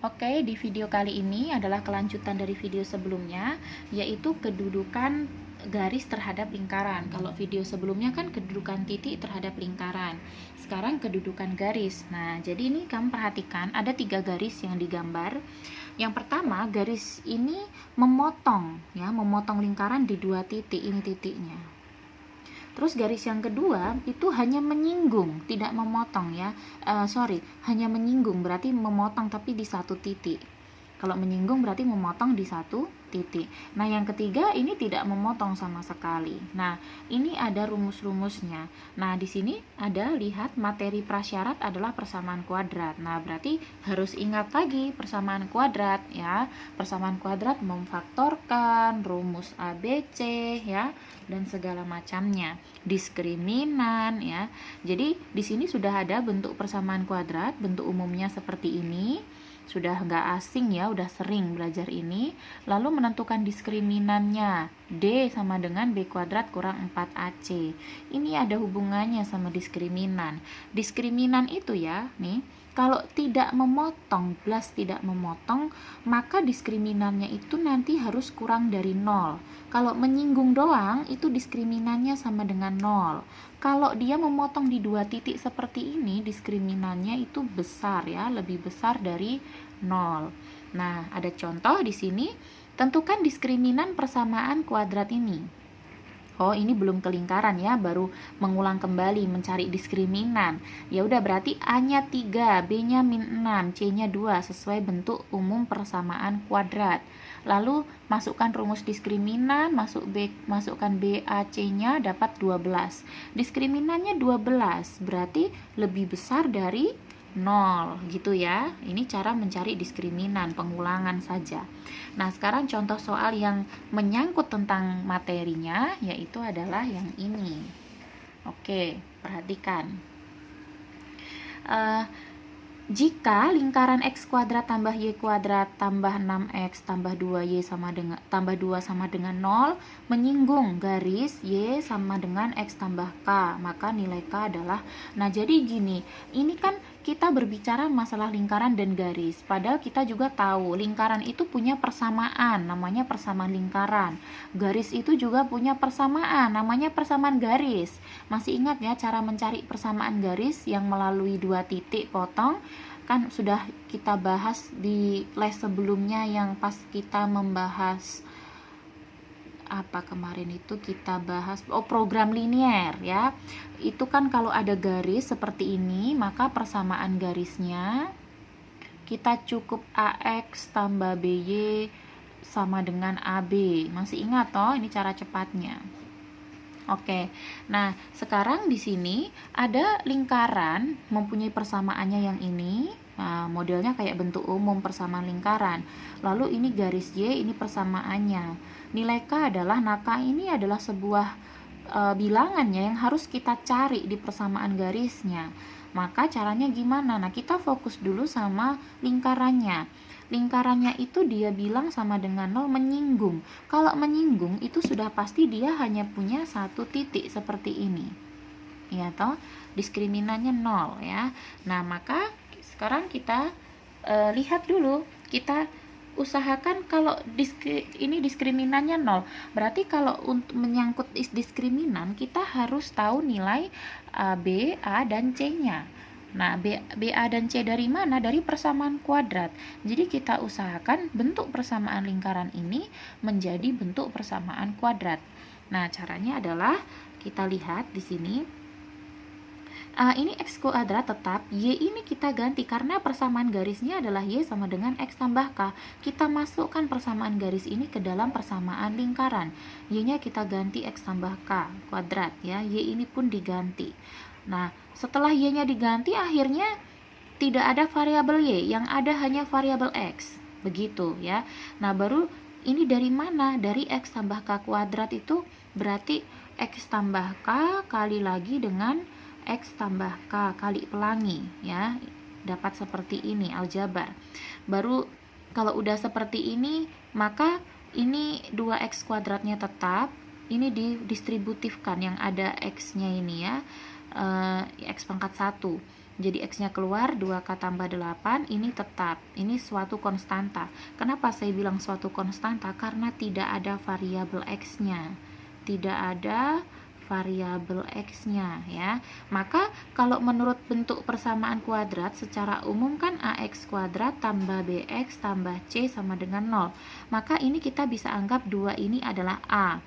Oke, di video kali ini adalah kelanjutan dari video sebelumnya, yaitu kedudukan garis terhadap lingkaran. Kalau video sebelumnya kan kedudukan titik terhadap lingkaran. Sekarang kedudukan garis. Nah, jadi ini kamu perhatikan ada 3 garis yang digambar. Yang pertama, garis ini memotong, ya, memotong lingkaran di 2 titik. Ini titiknya. Terus garis yang kedua itu hanya menyinggung, tidak memotong, ya. Hanya menyinggung, berarti memotong tapi di 1 titik. Kalau menyinggung berarti memotong di 1 titik. Nah, yang ketiga ini tidak memotong sama sekali. Nah, ini ada rumus-rumusnya. Nah, di sini ada, lihat, materi prasyarat adalah persamaan kuadrat. Nah, berarti harus ingat lagi persamaan kuadrat, ya. Persamaan kuadrat memfaktorkan rumus ABC, ya, dan segala macamnya. Diskriminan, ya. Jadi di sini sudah ada bentuk persamaan kuadrat, bentuk umumnya seperti ini. Sudah nggak asing, ya, udah sering belajar ini. Lalu menentukan diskriminannya, D sama dengan B kuadrat kurang 4AC. Ini ada hubungannya sama diskriminan. Diskriminan itu, ya, nih, kalau tidak memotong, plus tidak memotong, maka diskriminannya itu nanti harus kurang dari 0. Kalau menyinggung doang, itu diskriminannya sama dengan 0. Kalau dia memotong di 2 titik seperti ini, diskriminannya itu besar, ya, lebih besar dari 0. Nah, ada contoh di sini. Tentukan diskriminan persamaan kuadrat ini. Oh, ini belum ke lingkaran, ya, baru mengulang kembali mencari diskriminan. Ya udah, berarti A-nya 3, B-nya -6, C-nya 2 sesuai bentuk umum persamaan kuadrat. Lalu masukkan rumus diskriminan, masukkan BAC-nya dapat 12. Diskriminannya 12, berarti lebih besar dari 0, gitu, ya. Ini cara mencari diskriminan, pengulangan saja. Nah, sekarang contoh soal yang menyangkut tentang materinya, yaitu adalah yang ini. Oke, perhatikan. Jika lingkaran x kuadrat tambah y kuadrat tambah 6x tambah 2y tambah 2 sama dengan 0 menyinggung garis y sama dengan x tambah k, maka nilai k adalah. Nah, jadi gini, ini kan kita berbicara masalah lingkaran dan garis, padahal kita juga tahu lingkaran itu punya persamaan, namanya persamaan lingkaran. Garis itu juga punya persamaan, namanya persamaan garis. Masih ingat, ya, cara mencari persamaan garis yang melalui 2 titik potong? Kan sudah kita bahas di les sebelumnya yang pas kita membahas apa kemarin itu, kita bahas program linier, ya. Itu kan kalau ada garis seperti ini, maka persamaan garisnya kita cukup AX tambah BY sama dengan AB. Masih ingat toh, ini cara cepatnya. Oke, nah sekarang di sini ada lingkaran mempunyai persamaannya yang ini. Nah, modelnya kayak bentuk umum persamaan lingkaran. Lalu ini garis Y, ini persamaannya. Nilai K adalah, nah K ini adalah sebuah bilangannya yang harus kita cari di persamaan garisnya. Maka caranya gimana? Nah, kita fokus dulu sama lingkarannya. Lingkarannya itu dia bilang sama dengan 0 menyinggung. Kalau menyinggung itu sudah pasti dia hanya punya 1 titik seperti ini. Ya toh, diskriminannya 0, ya. Nah, maka sekarang kita lihat dulu. Kita usahakan kalau ini diskriminannya 0. Berarti kalau untuk menyangkut diskriminan, kita harus tahu nilai B, A, dan C-nya. Nah, B, A, dan C dari mana? Dari persamaan kuadrat. Jadi kita usahakan bentuk persamaan lingkaran ini menjadi bentuk persamaan kuadrat. Nah, caranya adalah kita lihat di sini. Ini x kuadrat tetap, y ini kita ganti karena persamaan garisnya adalah y sama dengan x tambah k. Kita masukkan persamaan garis ini ke dalam persamaan lingkaran. Y-nya kita ganti x tambah k kuadrat, ya. Y ini pun diganti. Nah, setelah y-nya diganti, akhirnya tidak ada variabel y, yang ada hanya variabel x. Begitu, ya. Nah, baru ini dari mana? Dari x tambah k kuadrat itu berarti x tambah k kali lagi dengan x tambah k kali pelangi, ya. Dapat seperti ini aljabar. Baru kalau udah seperti ini, maka ini 2x kuadratnya tetap, ini didistributifkan yang ada x-nya ini, ya. X pangkat 1. Jadi X-nya keluar, 2K tambah 8, ini tetap. Ini suatu konstanta. Kenapa saya bilang suatu konstanta? Karena tidak ada variabel X-nya. Tidak ada variabel X-nya ya. Maka kalau menurut bentuk persamaan kuadrat secara umum kan AX kuadrat tambah BX tambah C sama dengan 0. Maka ini kita bisa anggap 2 ini adalah A.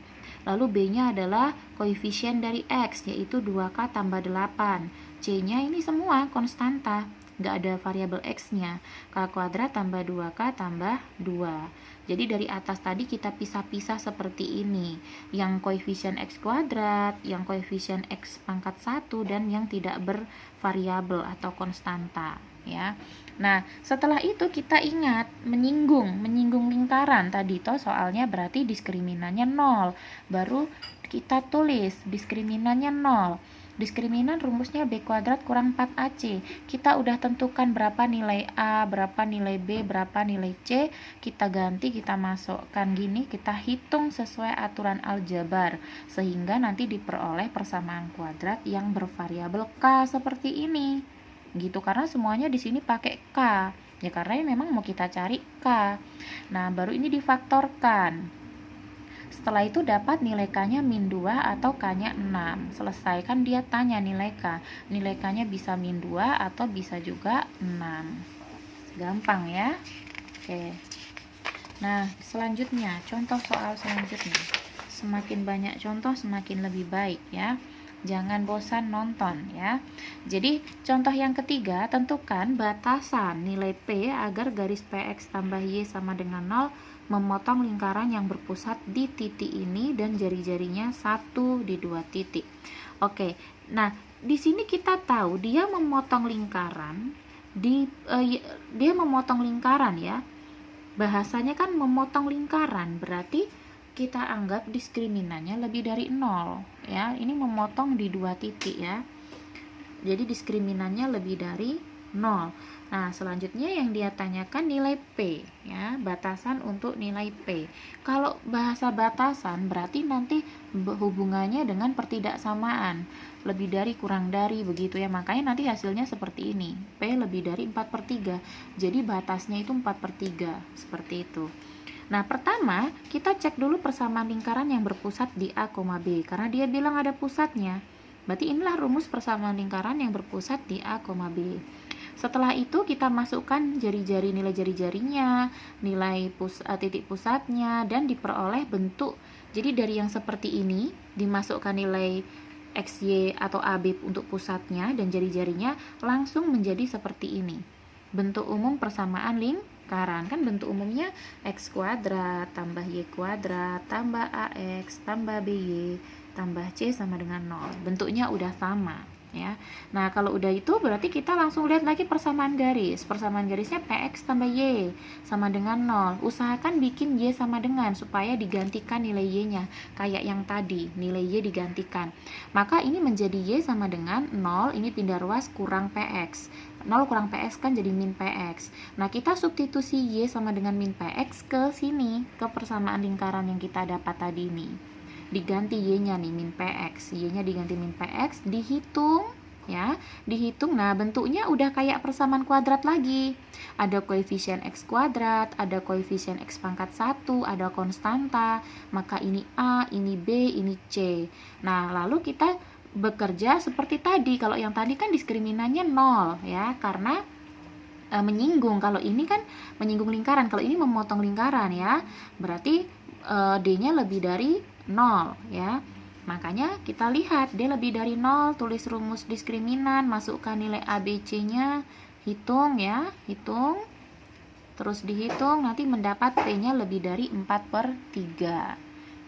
Lalu B-nya adalah koefisien dari X, yaitu 2K tambah 8. C-nya ini semua konstanta, nggak ada variabel X-nya. K kuadrat tambah 2K tambah 2. Jadi dari atas tadi kita pisah-pisah seperti ini. Yang koefisien X kuadrat, yang koefisien X pangkat 1, dan yang tidak bervariabel atau konstanta. Ya. Nah, setelah itu kita ingat menyinggung lingkaran tadi toh soalnya berarti diskriminannya 0. Baru kita tulis diskriminannya 0. Diskriminan rumusnya B kuadrat kurang 4AC. Kita udah tentukan berapa nilai A, berapa nilai B, berapa nilai C. Kita ganti, kita masukkan gini, kita hitung sesuai aturan aljabar. Sehingga nanti diperoleh persamaan kuadrat yang bervariabel K seperti ini. Gitu, karena semuanya di sini pakai K. Ya karena memang mau kita cari K. Nah, baru ini difaktorkan. Setelah itu dapat nilai K-nya min 2 atau K-nya 6. Selesai, kan dia tanya nilai K. Nilai K-nya bisa min 2 atau bisa juga 6. Gampang ya. Oke. Nah, selanjutnya, contoh soal selanjutnya. Semakin banyak contoh, semakin lebih baik ya. Jangan bosan nonton ya. Jadi contoh yang ketiga, tentukan batasan nilai P agar garis PX tambah Y sama dengan 0 memotong lingkaran yang berpusat di titik ini dan jari-jarinya 1 di 2 titik. Oke, nah di sini kita tahu dia memotong lingkaran dia memotong lingkaran ya. Bahasanya kan memotong lingkaran, berarti kita anggap diskriminannya lebih dari 0 ya. Ini memotong di 2 titik ya. Jadi diskriminannya lebih dari 0. Nah, selanjutnya yang dia tanyakan nilai P ya, batasan untuk nilai P. Kalau bahasa batasan berarti nanti hubungannya dengan pertidaksamaan. Lebih dari, kurang dari, begitu ya. Makanya nanti hasilnya seperti ini. P lebih dari 4/3. Jadi batasnya itu 4/3. Seperti itu. Nah, pertama kita cek dulu persamaan lingkaran yang berpusat di A, B. Karena dia bilang ada pusatnya. Berarti inilah rumus persamaan lingkaran yang berpusat di A, B. Setelah itu kita masukkan jari-jari, nilai jari-jarinya, nilai titik pusatnya, dan diperoleh bentuk. Jadi dari yang seperti ini dimasukkan nilai XY atau AB untuk pusatnya dan jari-jarinya langsung menjadi seperti ini. Bentuk umum persamaan lingkaran, kan bentuk umumnya X kuadrat tambah Y kuadrat tambah AX tambah BY tambah C sama dengan 0. Bentuknya udah sama ya. Nah, kalau udah itu berarti kita langsung lihat lagi persamaan garis. Persamaan garisnya PX tambah Y sama dengan 0. Usahakan bikin Y sama dengan supaya digantikan nilai Y-nya kayak yang tadi, nilai Y digantikan. Maka ini menjadi Y sama dengan 0, ini pindah ruas kurang PX. 0 kurang PX kan jadi min PX. Nah, kita substitusi Y sama dengan min PX ke sini, ke persamaan lingkaran yang kita dapat tadi ini. Diganti Y-nya nih min PX, Y-nya diganti min PX, dihitung ya, dihitung. Nah, bentuknya udah kayak persamaan kuadrat lagi. Ada koefisien X kuadrat, ada koefisien X pangkat 1, ada konstanta. Maka ini A, ini B, ini C. Nah, lalu kita bekerja seperti tadi. Kalau yang tadi kan diskriminannya 0 ya, karena menyinggung. Kalau ini kan menyinggung lingkaran, kalau ini memotong lingkaran ya. Berarti D-nya lebih dari 0 ya. Makanya kita lihat D lebih dari 0, tulis rumus diskriminan, masukkan nilai A, B, C-nya, hitung ya, hitung. Terus dihitung, nanti mendapat P-nya lebih dari 4/3.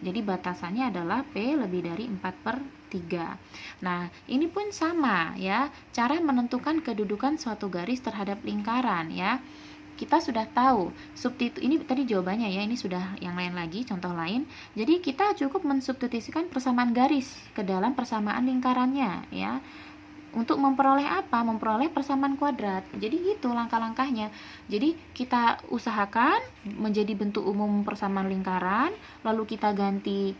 Jadi batasannya adalah P lebih dari 4/3. Nah, ini pun sama ya, cara menentukan kedudukan suatu garis terhadap lingkaran ya. Kita sudah tahu substitusi, ini tadi jawabannya ya, ini sudah yang lain lagi, contoh lain. Jadi kita cukup mensubstitusikan persamaan garis ke dalam persamaan lingkarannya ya. Untuk memperoleh apa? Memperoleh persamaan kuadrat. Jadi gitu langkah-langkahnya. Jadi kita usahakan menjadi bentuk umum persamaan lingkaran, lalu kita ganti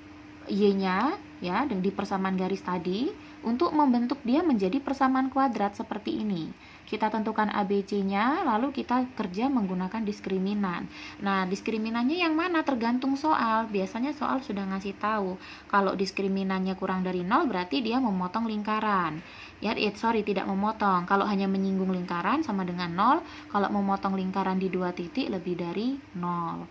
Y-nya ya di persamaan garis tadi. untuk membentuk dia menjadi persamaan kuadrat seperti ini. Kita tentukan ABC-nya, lalu kita kerja menggunakan diskriminan. Nah, diskriminannya yang mana? Tergantung soal. Biasanya soal sudah ngasih tahu. Kalau diskriminannya kurang dari 0, berarti dia memotong lingkaran. Ya, tidak memotong. Kalau hanya menyinggung lingkaran sama dengan 0, kalau memotong lingkaran di 2 titik lebih dari 0.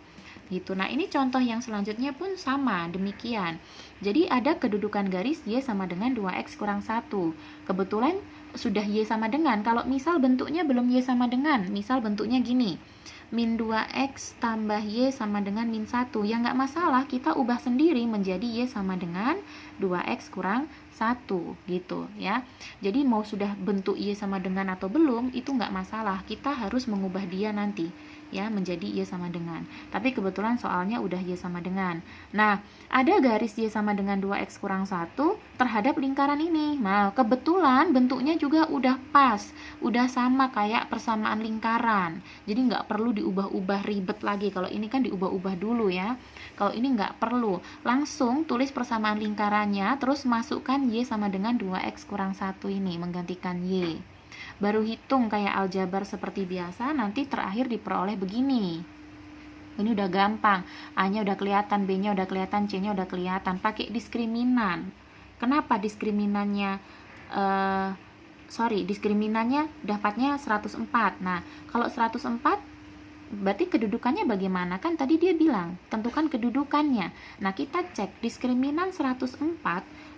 Gitu. Nah, ini contoh yang selanjutnya pun sama, demikian. Jadi ada kedudukan garis Y sama dengan 2X kurang 1. Kebetulan sudah Y sama dengan. Kalau misal bentuknya belum Y sama dengan, misal bentuknya gini, min 2X tambah Y sama dengan min 1. Ya nggak masalah, kita ubah sendiri menjadi Y sama dengan 2X kurang 1 gitu ya. Jadi mau sudah bentuk Y sama dengan atau belum, itu nggak masalah. Kita harus mengubah dia nanti ya menjadi Y sama dengan. Tapi kebetulan soalnya udah Y sama dengan. Nah, ada garis Y sama dengan 2X kurang 1 terhadap lingkaran ini. Nah, kebetulan bentuknya juga udah pas, udah sama kayak persamaan lingkaran. Jadi nggak perlu diubah-ubah ribet lagi. Kalau ini kan diubah-ubah dulu ya. Kalau ini nggak perlu. Langsung tulis persamaan lingkarannya, terus masukkan Y sama dengan 2X kurang 1 ini, menggantikan Y. Baru hitung kayak aljabar seperti biasa, nanti terakhir diperoleh begini. Ini udah gampang, A-nya udah kelihatan, B-nya udah kelihatan, C-nya udah kelihatan. Pakai diskriminan. Kenapa diskriminan-nya diskriminannya dapatnya 104. Nah, kalau 104 berarti kedudukannya bagaimana? Kan tadi dia bilang, tentukan kedudukannya. Nah, kita cek diskriminan 104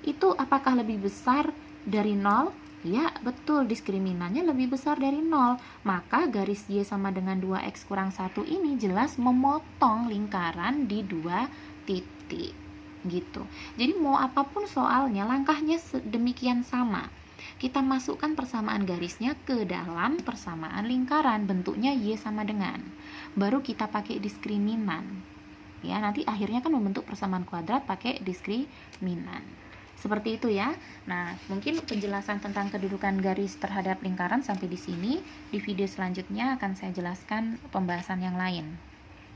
itu apakah lebih besar dari 0? Ya, betul, diskriminannya lebih besar dari 0. Maka garis Y sama dengan 2X kurang 1 ini jelas memotong lingkaran di 2 titik. Gitu. Jadi mau apapun soalnya, langkahnya demikian sama. Kita masukkan persamaan garisnya ke dalam persamaan lingkaran, bentuknya Y sama dengan. Baru kita pakai diskriminan. Ya, nanti akhirnya kan membentuk persamaan kuadrat pakai diskriminan. Seperti itu ya. Nah, mungkin penjelasan tentang kedudukan garis terhadap lingkaran sampai di sini. Di video selanjutnya akan saya jelaskan pembahasan yang lain.